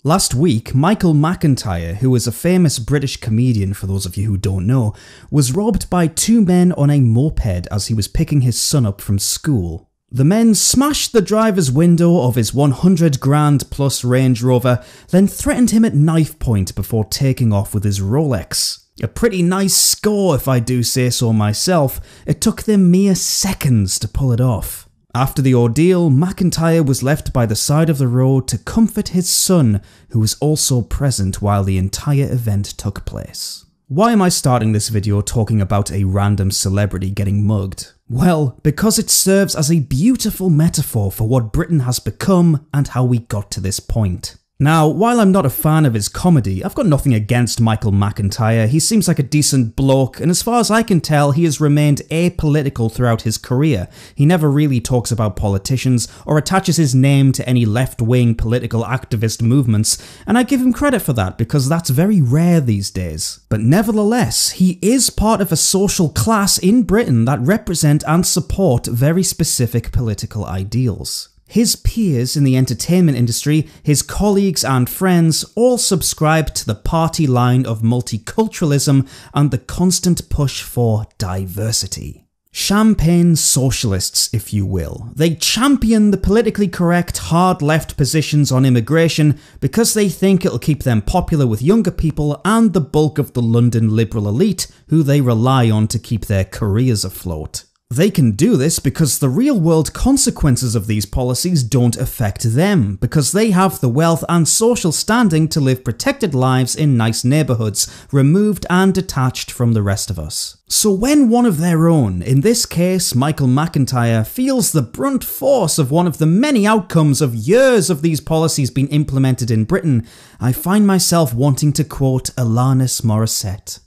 Last week, Michael McIntyre, who is a famous British comedian for those of you who don't know, was robbed by two men on a moped as he was picking his son up from school. The men smashed the driver's window of his 100 grand plus Range Rover, then threatened him at knife point before taking off with his Rolex. A pretty nice score if I do say so myself. It took them mere seconds to pull it off. After the ordeal, McIntyre was left by the side of the road to comfort his son, who was also present while the entire event took place. Why am I starting this video talking about a random celebrity getting mugged? Well, because it serves as a beautiful metaphor for what Britain has become and how we got to this point. Now, while I'm not a fan of his comedy, I've got nothing against Michael McIntyre. He seems like a decent bloke, and as far as I can tell, he has remained apolitical throughout his career. He never really talks about politicians or attaches his name to any left-wing political activist movements, and I give him credit for that because that's very rare these days. But nevertheless, he is part of a social class in Britain that represent and support very specific political ideals. His peers in the entertainment industry, his colleagues and friends all subscribe to the party line of multiculturalism and the constant push for diversity. Champagne socialists, if you will. They champion the politically correct hard left positions on immigration because they think it'll keep them popular with younger people and the bulk of the London liberal elite who they rely on to keep their careers afloat. They can do this because the real-world consequences of these policies don't affect them, because they have the wealth and social standing to live protected lives in nice neighbourhoods, removed and detached from the rest of us. So when one of their own, in this case Michael McIntyre, feels the brunt force of one of the many outcomes of years of these policies being implemented in Britain, I find myself wanting to quote Alanis Morissette.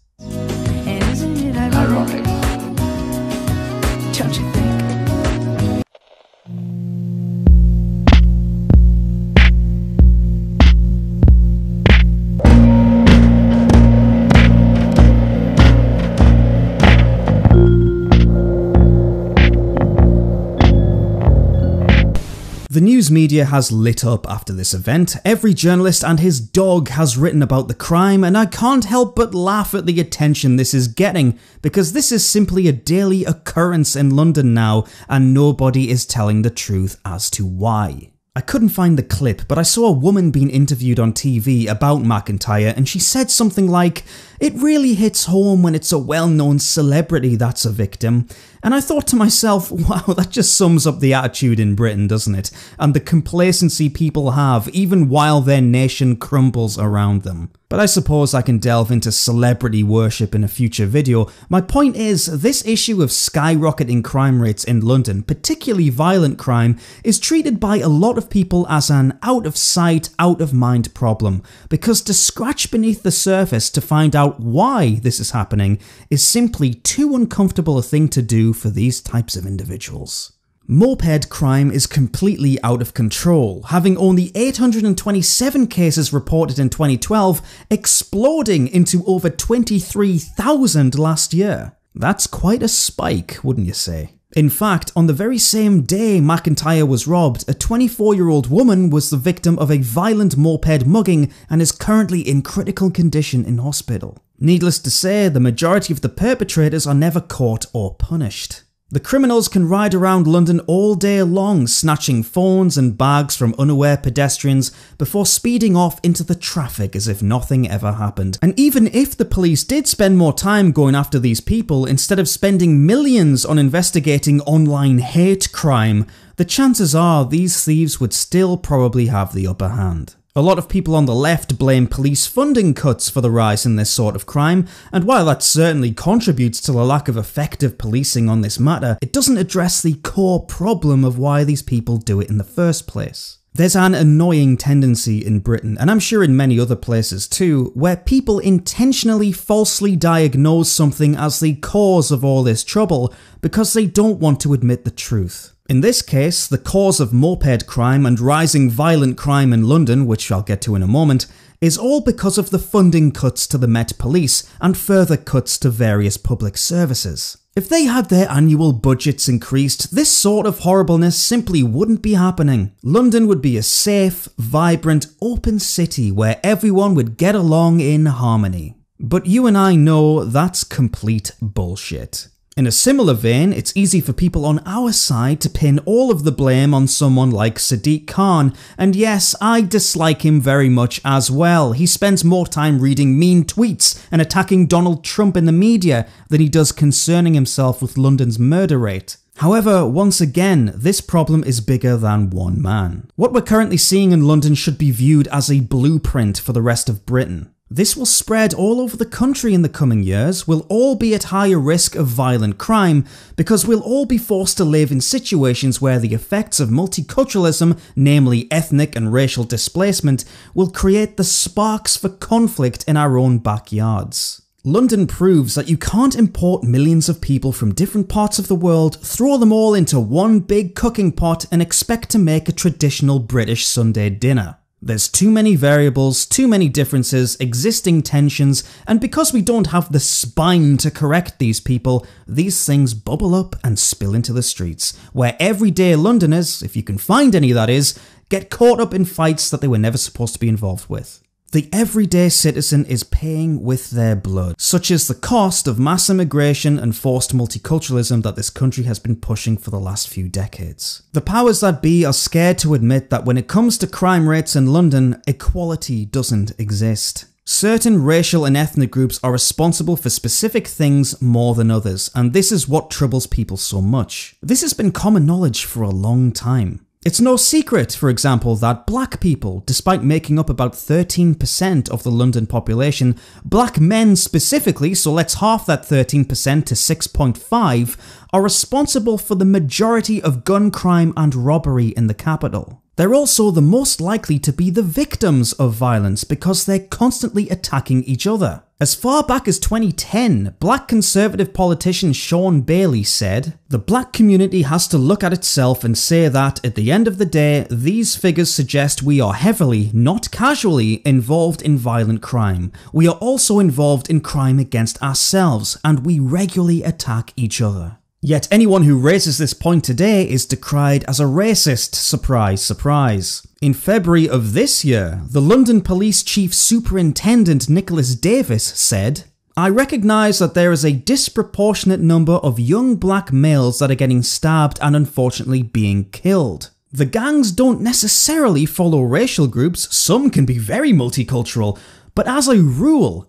Ironic. Don't you think? The news media has lit up after this event. Every journalist and his dog has written about the crime, and I can't help but laugh at the attention this is getting, because this is simply a daily occurrence in London now, and nobody is telling the truth as to why. I couldn't find the clip, but I saw a woman being interviewed on TV about McIntyre, and she said something like, "It really hits home when it's a well-known celebrity that's a victim." And I thought to myself, wow, that just sums up the attitude in Britain, doesn't it? And the complacency people have, even while their nation crumbles around them. But I suppose I can delve into celebrity worship in a future video. My point is, this issue of skyrocketing crime rates in London, particularly violent crime, is treated by a lot of people as an out-of-sight, out-of-mind problem, because to scratch beneath the surface to find out why this is happening is simply too uncomfortable a thing to do for these types of individuals. Moped crime is completely out of control, having only 827 cases reported in 2012, exploding into over 23,000 last year. That's quite a spike, wouldn't you say? In fact, on the very same day McIntyre was robbed, a 24-year-old woman was the victim of a violent moped mugging and is currently in critical condition in hospital. Needless to say, the majority of the perpetrators are never caught or punished. The criminals can ride around London all day long, snatching phones and bags from unaware pedestrians before speeding off into the traffic as if nothing ever happened. And even if the police did spend more time going after these people instead of spending millions on investigating online hate crime, the chances are these thieves would still probably have the upper hand. A lot of people on the left blame police funding cuts for the rise in this sort of crime, and while that certainly contributes to the lack of effective policing on this matter, it doesn't address the core problem of why these people do it in the first place. There's an annoying tendency in Britain, and I'm sure in many other places too, where people intentionally falsely diagnose something as the cause of all this trouble because they don't want to admit the truth. In this case, the cause of moped crime and rising violent crime in London, which I'll get to in a moment, is all because of the funding cuts to the Met Police and further cuts to various public services. If they had their annual budgets increased, this sort of horribleness simply wouldn't be happening. London would be a safe, vibrant, open city where everyone would get along in harmony. But you and I know that's complete bullshit. In a similar vein, it's easy for people on our side to pin all of the blame on someone like Sadiq Khan, and yes, I dislike him very much as well. He spends more time reading mean tweets and attacking Donald Trump in the media than he does concerning himself with London's murder rate. However, once again, this problem is bigger than one man. What we're currently seeing in London should be viewed as a blueprint for the rest of Britain. This will spread all over the country in the coming years. We'll all be at higher risk of violent crime because we'll all be forced to live in situations where the effects of multiculturalism, namely ethnic and racial displacement, will create the sparks for conflict in our own backyards. London proves that you can't import millions of people from different parts of the world, throw them all into one big cooking pot and expect to make a traditional British Sunday dinner. There's too many variables, too many differences, existing tensions, and because we don't have the spine to correct these people, these things bubble up and spill into the streets, where everyday Londoners, if you can find any that is, get caught up in fights that they were never supposed to be involved with. The everyday citizen is paying with their blood, such as the cost of mass immigration and forced multiculturalism that this country has been pushing for the last few decades. The powers that be are scared to admit that when it comes to crime rates in London, equality doesn't exist. Certain racial and ethnic groups are responsible for specific things more than others, and this is what troubles people so much. This has been common knowledge for a long time. It's no secret, for example, that black people, despite making up about 13% of the London population, black men specifically, so let's half that 13% to 6.5, are responsible for the majority of gun crime and robbery in the capital. They're also the most likely to be the victims of violence because they're constantly attacking each other. As far back as 2010, black conservative politician Sean Bailey said, "The black community has to look at itself and say that, at the end of the day, these figures suggest we are heavily, not casually, involved in violent crime. We are also involved in crime against ourselves, and we regularly attack each other." Yet anyone who raises this point today is decried as a racist. Surprise, surprise. In February of this year, the London Police Chief Superintendent Nicholas Davis said, "I recognise that there is a disproportionate number of young black males that are getting stabbed and unfortunately being killed. The gangs don't necessarily follow racial groups, some can be very multicultural, but as a rule,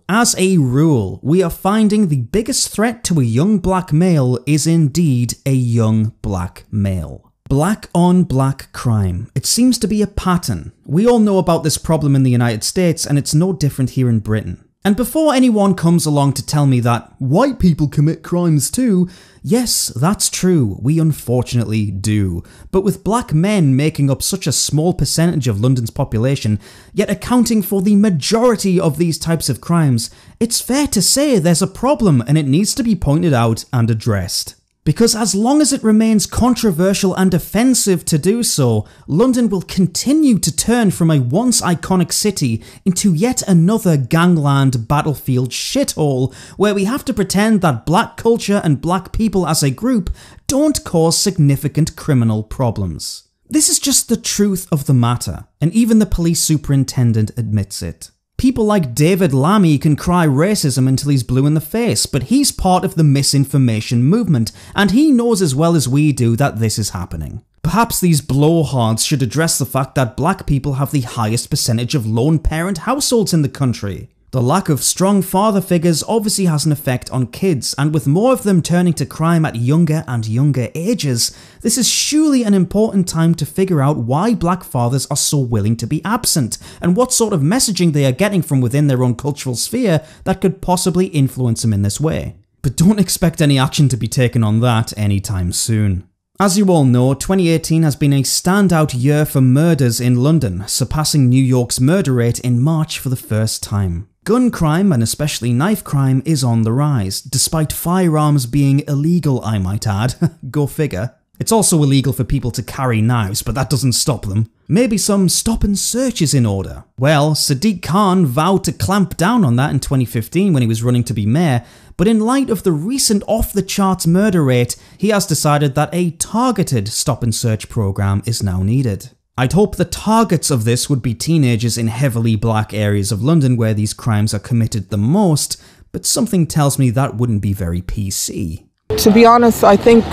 we are finding the biggest threat to a young black male is indeed a young black male." Black on black crime. It seems to be a pattern. We all know about this problem in the United States, and it's no different here in Britain. And before anyone comes along to tell me that white people commit crimes too, yes, that's true, we unfortunately do. But with black men making up such a small percentage of London's population, yet accounting for the majority of these types of crimes, it's fair to say there's a problem and it needs to be pointed out and addressed. Because as long as it remains controversial and offensive to do so, London will continue to turn from a once iconic city into yet another gangland battlefield shithole where we have to pretend that black culture and black people as a group don't cause significant criminal problems. This is just the truth of the matter, and even the police superintendent admits it. People like David Lammy can cry racism until he's blue in the face, but he's part of the misinformation movement, and he knows as well as we do that this is happening. Perhaps these blowhards should address the fact that black people have the highest percentage of lone parent households in the country. The lack of strong father figures obviously has an effect on kids, and with more of them turning to crime at younger and younger ages, this is surely an important time to figure out why black fathers are so willing to be absent, and what sort of messaging they are getting from within their own cultural sphere that could possibly influence them in this way. But don't expect any action to be taken on that anytime soon. As you all know, 2018 has been a standout year for murders in London, surpassing New York's murder rate in March for the first time. Gun crime, and especially knife crime, is on the rise, despite firearms being illegal, I might add. Go figure. It's also illegal for people to carry knives, but that doesn't stop them. Maybe some stop and search is in order. Well, Sadiq Khan vowed to clamp down on that in 2015 when he was running to be mayor, but in light of the recent off-the-charts murder rate, he has decided that a targeted stop and search program is now needed. I'd hope the targets of this would be teenagers in heavily black areas of London where these crimes are committed the most, but something tells me that wouldn't be very PC. To be honest, I think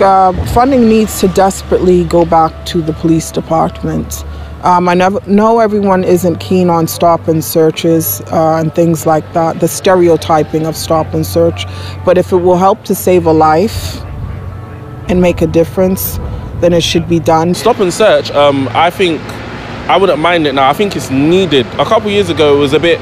funding needs to desperately go back to the police department. I know everyone isn't keen on stop and searches and things like that, the stereotyping of stop and search, but if it will help to save a life and make a difference, then it should be done. Stop and search, I think I wouldn't mind it now. I think it's needed. A couple of years ago it was a bit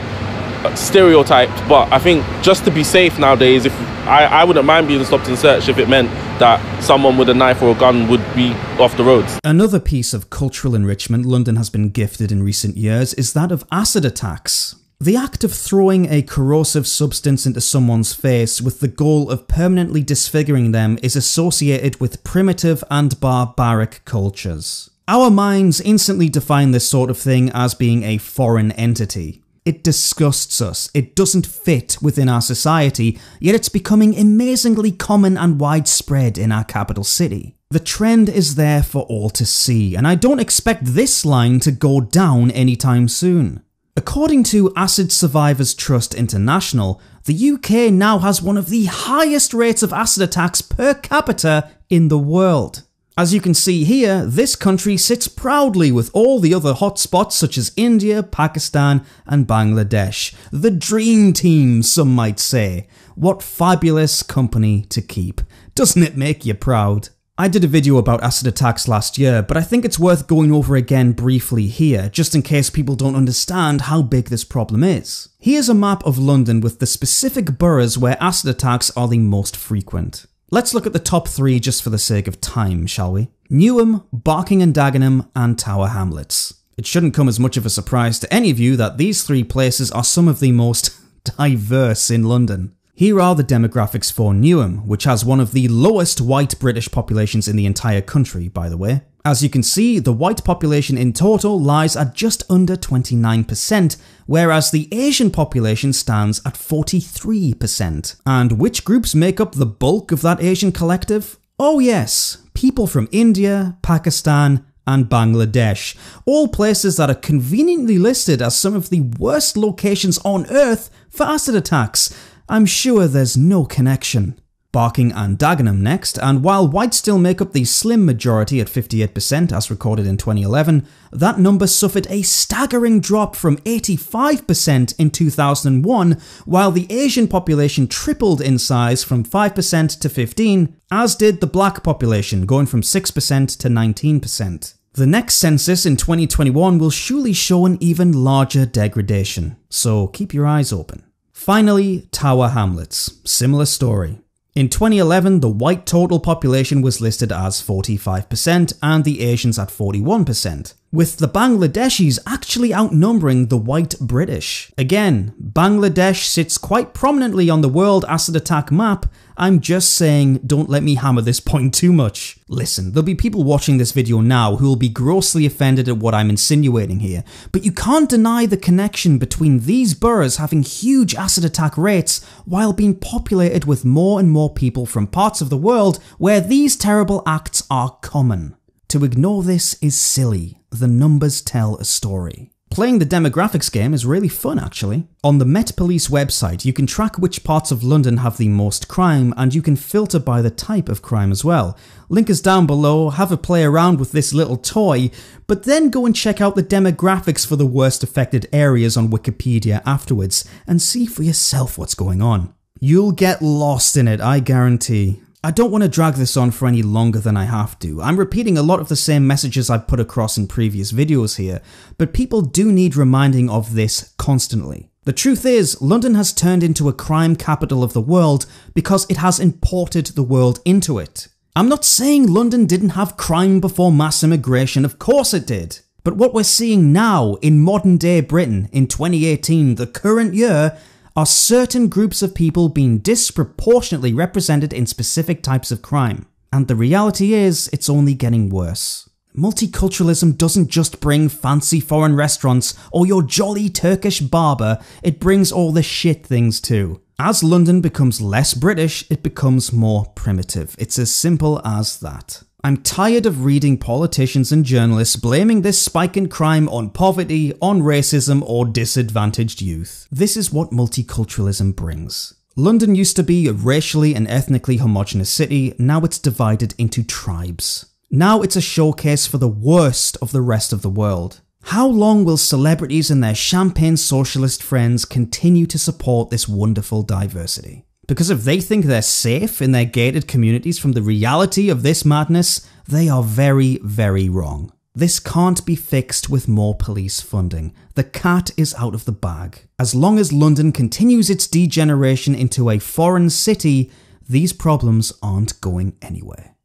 stereotyped, but I think just to be safe nowadays, if I wouldn't mind being stopped and searched if it meant that someone with a knife or a gun would be off the roads. Another piece of cultural enrichment London has been gifted in recent years is that of acid attacks. The act of throwing a corrosive substance into someone's face with the goal of permanently disfiguring them is associated with primitive and barbaric cultures. Our minds instantly define this sort of thing as being a foreign entity. It disgusts us, it doesn't fit within our society, yet it's becoming amazingly common and widespread in our capital city. The trend is there for all to see, and I don't expect this line to go down anytime soon. According to Acid Survivors Trust International, the UK now has one of the highest rates of acid attacks per capita in the world. As you can see here, this country sits proudly with all the other hotspots such as India, Pakistan and Bangladesh. The dream team, some might say. What fabulous company to keep. Doesn't it make you proud? I did a video about acid attacks last year, but I think it's worth going over again briefly here, just in case people don't understand how big this problem is. Here's a map of London with the specific boroughs where acid attacks are the most frequent. Let's look at the top 3 just for the sake of time, shall we? Newham, Barking and Dagenham and Tower Hamlets. It shouldn't come as much of a surprise to any of you that these 3 places are some of the most diverse in London. Here are the demographics for Newham, which has one of the lowest white British populations in the entire country, by the way. As you can see, the white population in total lies at just under 29%, whereas the Asian population stands at 43%. And which groups make up the bulk of that Asian collective? Oh yes, people from India, Pakistan and Bangladesh, all places that are conveniently listed as some of the worst locations on earth for acid attacks. I'm sure there's no connection. Barking and Dagenham next, and while whites still make up the slim majority at 58% as recorded in 2011, that number suffered a staggering drop from 85% in 2001, while the Asian population tripled in size from 5% to 15%, as did the black population, going from 6% to 19%. The next census in 2021 will surely show an even larger degradation, so keep your eyes open. Finally, Tower Hamlets. Similar story. In 2011, the white total population was listed as 45% and the Asians at 41%, with the Bangladeshis actually outnumbering the white British. Again, Bangladesh sits quite prominently on the world acid attack map. I'm just saying, don't let me hammer this point too much. Listen, there'll be people watching this video now who will be grossly offended at what I'm insinuating here, but you can't deny the connection between these boroughs having huge acid attack rates while being populated with more and more people from parts of the world where these terrible acts are common. To ignore this is silly. The numbers tell a story. Playing the demographics game is really fun actually. On the Met Police website you can track which parts of London have the most crime and you can filter by the type of crime as well. Link is down below, have a play around with this little toy, but then go and check out the demographics for the worst affected areas on Wikipedia afterwards and see for yourself what's going on. You'll get lost in it, I guarantee. I don't want to drag this on for any longer than I have to. I'm repeating a lot of the same messages I've put across in previous videos here, but people do need reminding of this constantly. The truth is, London has turned into a crime capital of the world because it has imported the world into it. I'm not saying London didn't have crime before mass immigration, of course it did. But what we're seeing now in modern day Britain in 2018, the current year, are certain groups of people being disproportionately represented in specific types of crime. And the reality is, it's only getting worse. Multiculturalism doesn't just bring fancy foreign restaurants or your jolly Turkish barber, it brings all the shit things too. As London becomes less British, it becomes more primitive. It's as simple as that. I'm tired of reading politicians and journalists blaming this spike in crime on poverty, on racism, or disadvantaged youth. This is what multiculturalism brings. London used to be a racially and ethnically homogenous city, now it's divided into tribes. Now it's a showcase for the worst of the rest of the world. How long will celebrities and their champagne socialist friends continue to support this wonderful diversity? Because if they think they're safe in their gated communities from the reality of this madness, they are very, very wrong. This can't be fixed with more police funding. The cat is out of the bag. As long as London continues its degeneration into a foreign city, these problems aren't going anywhere.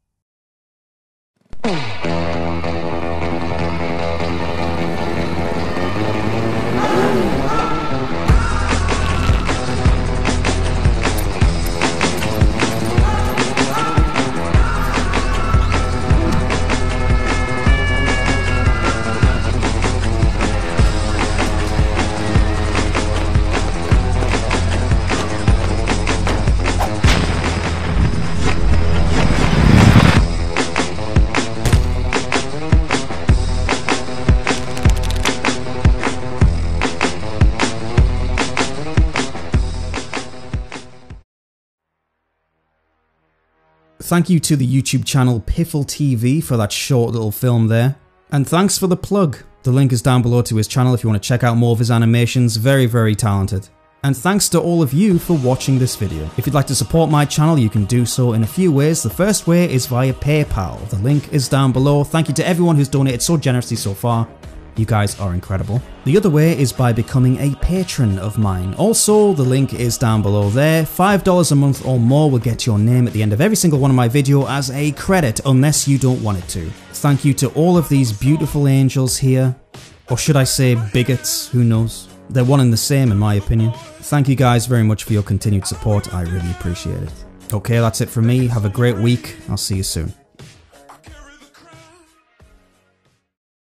Thank you to the YouTube channel Piffle TV for that short little film there. And thanks for the plug. The link is down below to his channel if you want to check out more of his animations. Very, very talented. And thanks to all of you for watching this video. If you'd like to support my channel, you can do so in a few ways. The first way is via PayPal. The link is down below. Thank you to everyone who's donated so generously so far. You guys are incredible. The other way is by becoming a patron of mine. Also, the link is down below there. $5 a month or more will get your name at the end of every single one of my videos as a credit, unless you don't want it to. Thank you to all of these beautiful angels here. Or should I say bigots? Who knows? They're one and the same in my opinion. Thank you guys very much for your continued support. I really appreciate it. Okay, that's it from me. Have a great week. I'll see you soon.